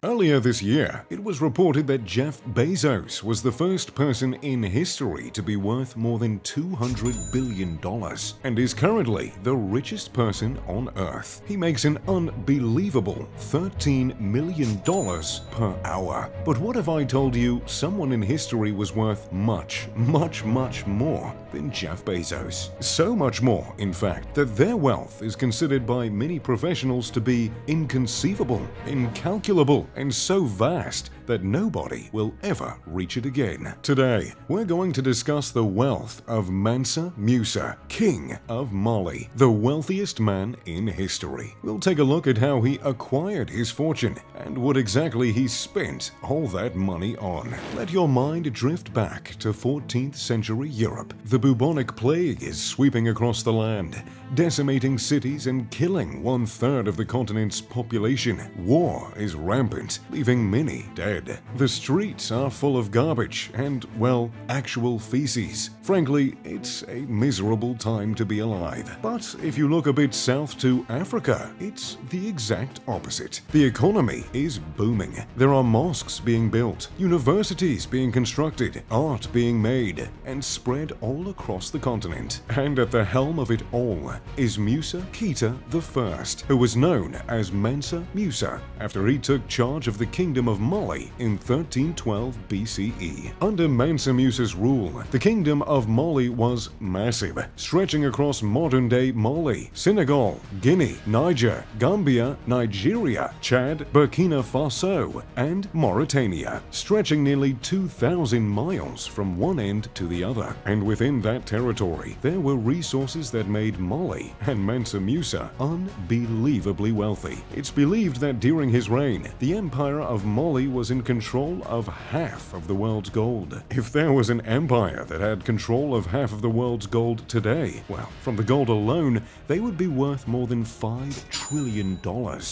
Earlier this year, it was reported that Jeff Bezos was the first person in history to be worth more than $200 billion and is currently the richest person on Earth. He makes an unbelievable $13 million per hour. But what if I told you someone in history was worth much more than Jeff Bezos? So much more, in fact, that their wealth is considered by many professionals to be inconceivable, incalculable, and so vast that nobody will ever reach it again. Today, we're going to discuss the wealth of Mansa Musa, King of Mali, the wealthiest man in history. We'll take a look at how he acquired his fortune and what exactly he spent all that money on. Let your mind drift back to 14th century Europe. The bubonic plague is sweeping across the land, decimating cities and killing 1/3 of the continent's population. War is rampant, leaving many dead. The streets are full of garbage and, well, actual feces. Frankly, it's a miserable time to be alive. But if you look a bit south to Africa, it's the exact opposite. The economy is booming. There are mosques being built, universities being constructed, art being made, and spread all across the continent. And at the helm of it all is Musa Keita I, who was known as Mansa Musa after he took charge of the Kingdom of Mali in 1312 BCE. Under Mansa Musa's rule, the Kingdom of Mali was massive, stretching across modern-day Mali, Senegal, Guinea, Niger, Gambia, Nigeria, Chad, Burkina Faso, and Mauritania, stretching nearly 2,000 miles from one end to the other. And within that territory, there were resources that made Mali and Mansa Musa unbelievably wealthy. It's believed that during his reign, the Empire of Mali was in control of half of the world's gold. If there was an empire that had control of half of the world's gold today, well, from the gold alone, they would be worth more than $5 trillion.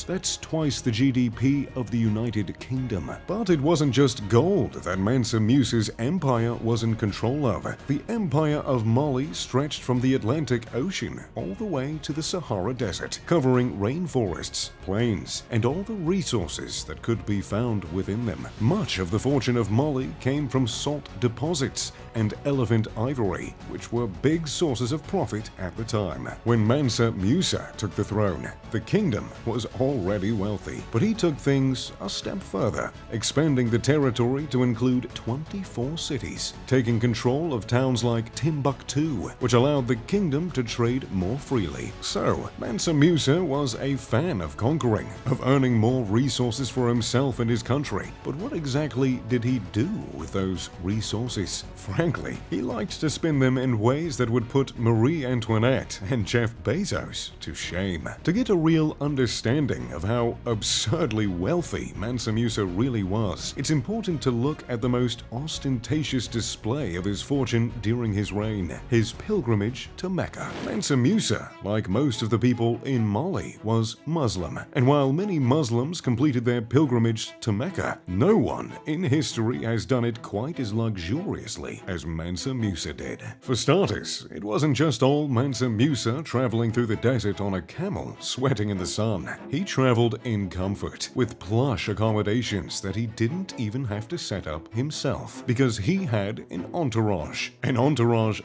That's twice the GDP of the United Kingdom. But it wasn't just gold that Mansa Musa's empire was in control of. The Empire of Mali stretched from the Atlantic Ocean all the way to the Sahara Desert, covering rainforests, plains, and all the resources that could be found within them. Much of the fortune of Mali came from salt deposits and elephant ivory, which were big sources of profit at the time. When Mansa Musa took the throne, the kingdom was already wealthy, but he took things a step further, expanding the territory to include 24 cities, taking control of towns like Timbuktu, which allowed the kingdom to trade more freely. So, Mansa Musa was a fan of conquering, of earning more resources for himself and his country. But what exactly did he do with those resources? Frankly, he liked to spend them in ways that would put Marie Antoinette and Jeff Bezos to shame. To get a real understanding of how absurdly wealthy Mansa Musa really was, it's important to look at the most ostentatious display of his fortune during his reign: his pilgrimage to Mecca. Mansa Musa, like most of the people in Mali, was Muslim, and while many Muslims completed their pilgrimage to Mecca, no one in history has done it quite as luxuriously as Mansa Musa did. For starters, it wasn't just all Mansa Musa traveling through the desert on a camel, sweating in the sun. He traveled in comfort, with plush accommodations that he didn't even have to set up himself, because he had an entourage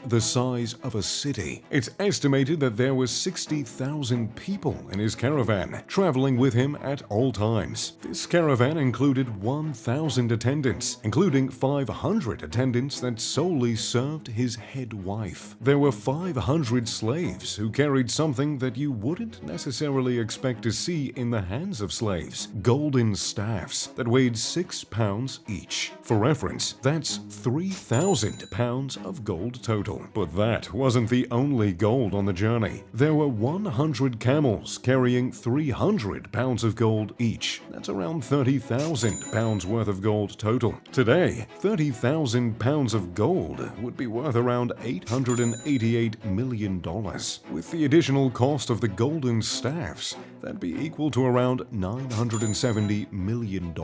the size of a city. It's estimated that there were 60,000 people in his caravan, traveling with him at all times. This caravan included 1,000 attendants, including 500 attendants that solely served his head wife. There were 500 slaves who carried something that you wouldn't necessarily expect to see in the hands of slaves: golden staffs that weighed 6 pounds each. For reference, that's 3,000 pounds of gold total. But that wasn't the only gold on the journey. There were 100 camels carrying 300 pounds of gold each. That's around 30,000 pounds worth of gold total. Today, 30,000 pounds of gold would be worth around $888 million. With the additional cost of the golden staffs, that'd be equal to around $970 million.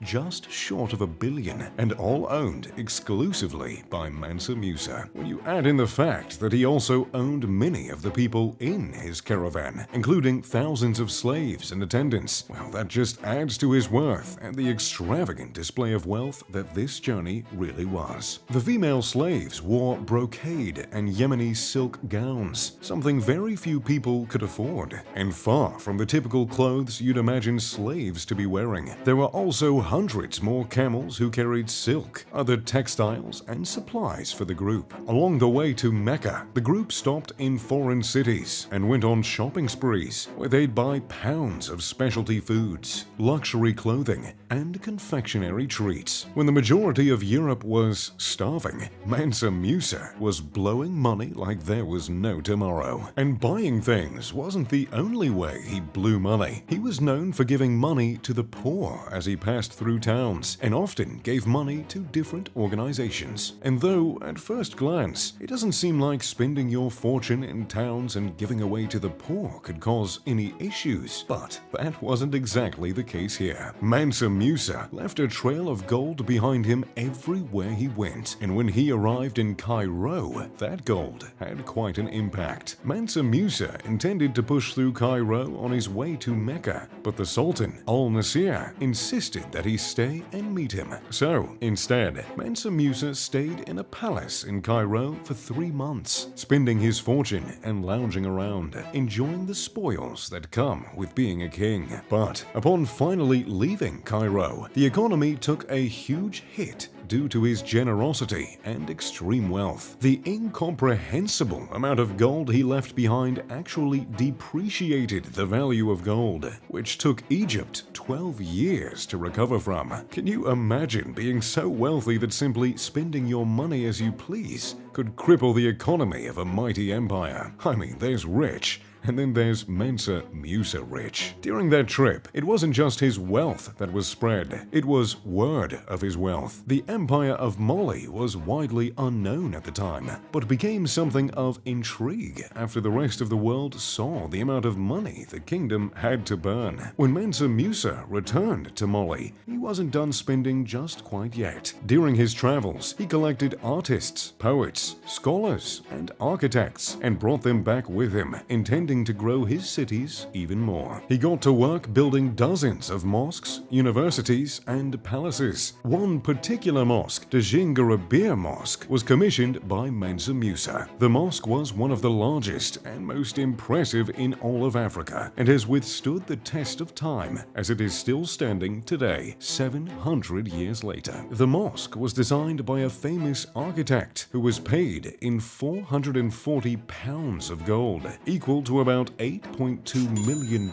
just short of $1 billion, and all owned exclusively by Mansa Musa. When you add in the fact that he also owned many of the people in his caravan, including thousands of slaves and attendants, well, that just adds to his worth and the extravagant display of wealth that this journey really was. The female slaves wore brocade and Yemeni silk gowns, something very few people could afford, and far from the typical clothes you'd imagine slaves to be wearing. There were also hundreds more camels who carried silk, other textiles, and supplies for the group. Along the way to Mecca, the group stopped in foreign cities and went on shopping sprees, where they'd buy pounds of specialty foods, luxury clothing, and confectionery treats. When the majority of Europe was starving, Mansa Musa was blowing money like there was no tomorrow. And buying things wasn't the only way he blew money. He was known for giving money to the poor as he passed through towns, and often gave money to different organizations. And though, at first glance, it doesn't seem like spending your fortune in towns and giving away to the poor could cause any issues, but that wasn't exactly the case here. Mansa Musa left a trail of gold behind him everywhere he went, and when he arrived in Cairo, that gold had quite an impact. Mansa Musa intended to push through Cairo on his way to Mecca, but the Sultan, Al-Nasir, insisted that he stay and meet him. So, instead, Mansa Musa stayed in a palace in Cairo for 3 months, spending his fortune and lounging around, enjoying the spoils that come with being a king. But upon finally leaving Cairo, the economy took a huge hit due to his generosity and extreme wealth. The incomprehensible amount of gold he left behind actually depreciated the value of gold, which took Egypt 12 years to recover from. Can you imagine being so wealthy that simply spending your money as you please could cripple the economy of a mighty empire? I mean, there's rich, and then there's Mansa Musa rich. During that trip, it wasn't just his wealth that was spread, it was word of his wealth. The empire of Mali was widely unknown at the time, but became something of intrigue after the rest of the world saw the amount of money the kingdom had to burn. When Mansa Musa returned to Mali, he wasn't done spending just quite yet. During his travels, he collected artists, poets, scholars, and architects, and brought them back with him, intending to grow his cities even more. He got to work building dozens of mosques, universities, and palaces. One particular mosque, the Jingarabir Mosque, was commissioned by Mansa Musa. The mosque was one of the largest and most impressive in all of Africa, and has withstood the test of time, as it is still standing today, 700 years later. The mosque was designed by a famous architect who was paid in 440 pounds of gold, equal to about $8.2 million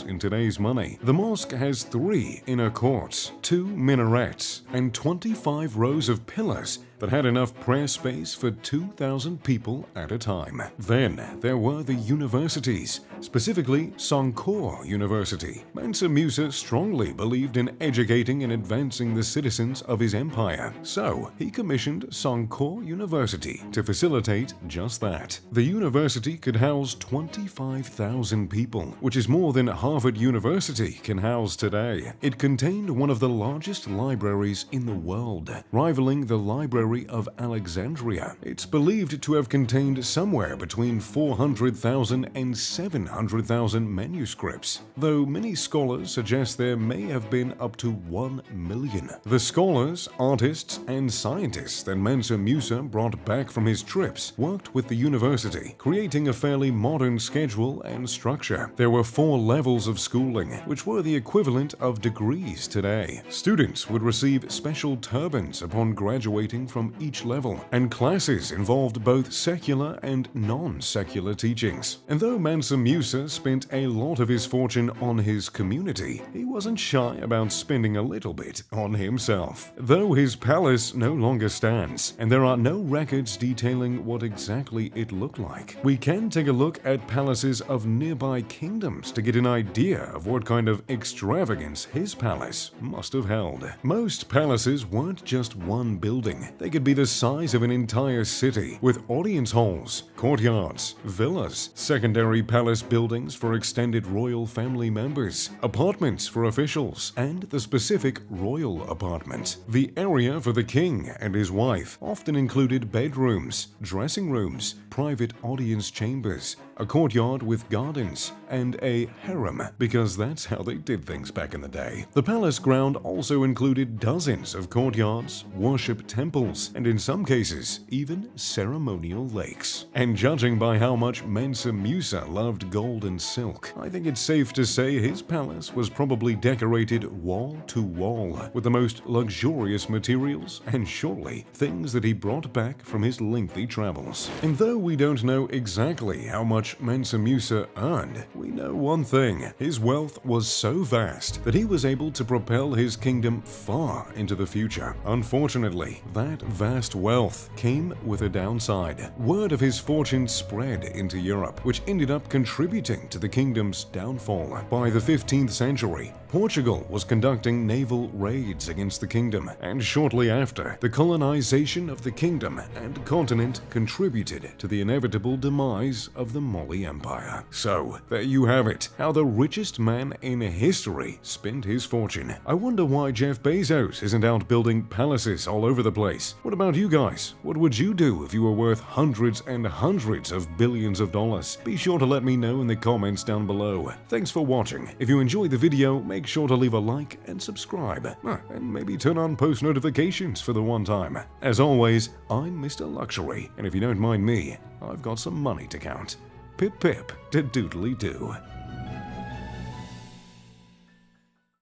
in today's money. The mosque has 3 inner courts, 2 minarets, and 25 rows of pillars that had enough prayer space for 2,000 people at a time. Then there were the universities, specifically Sankore University. Mansa Musa strongly believed in educating and advancing the citizens of his empire, so he commissioned Sankore University to facilitate just that. The university could house 25,000 people, which is more than Harvard University can house today. It contained one of the largest libraries in the world, rivaling the Library of Alexandria. It's believed to have contained somewhere between 400,000 and 700,000 manuscripts, though many scholars suggest there may have been up to 1 million. The scholars, artists, and scientists that Mansa Musa brought back from his trips worked with the university, creating a fairly modern schedule and structure. There were 4 levels of schooling, which were the equivalent of degrees today. Students would receive special turbans upon graduating from each level, and classes involved both secular and non-secular teachings. And though Mansa Musa spent a lot of his fortune on his community, he wasn't shy about spending a little bit on himself. Though his palace no longer stands, and there are no records detailing what exactly it looked like, we can take a look at palaces of nearby kingdoms to get an idea of what kind of extravagance his palace must have held. Most palaces weren't just one building. They could be the size of an entire city, with audience halls, courtyards, villas, secondary palace buildings for extended royal family members, apartments for officials, and the specific royal apartment. The area for the king and his wife often included bedrooms, dressing rooms, private audience chambers, a courtyard with gardens, and a harem, because that's how they did things back in the day. The palace ground also included dozens of courtyards, worship temples, and in some cases, even ceremonial lakes. And judging by how much Mansa Musa loved gold and silk, I think it's safe to say his palace was probably decorated wall to wall with the most luxurious materials and surely things that he brought back from his lengthy travels. And though we don't know exactly how much Mansa Musa earned, we know one thing: his wealth was so vast that he was able to propel his kingdom far into the future. Unfortunately, that vast wealth came with a downside. Word of his fortune spread into Europe, which ended up contributing to the kingdom's downfall. By the 15th century, Portugal was conducting naval raids against the kingdom, and shortly after, the colonization of the kingdom and continent contributed to the inevitable demise of the Mali Empire. So, there you have it, how the richest man in history spent his fortune. I wonder why Jeff Bezos isn't out building palaces all over the place. What about you guys? What would you do if you were worth hundreds and hundreds of billions of dollars? Be sure to let me know in the comments down below. Thanks for watching. If you enjoyed the video, make sure to leave a like and subscribe. And maybe turn on post notifications for the one time. As always, I'm Mr. Luxury, and if you don't mind me, I've got some money to count. Pip pip to doodly doo.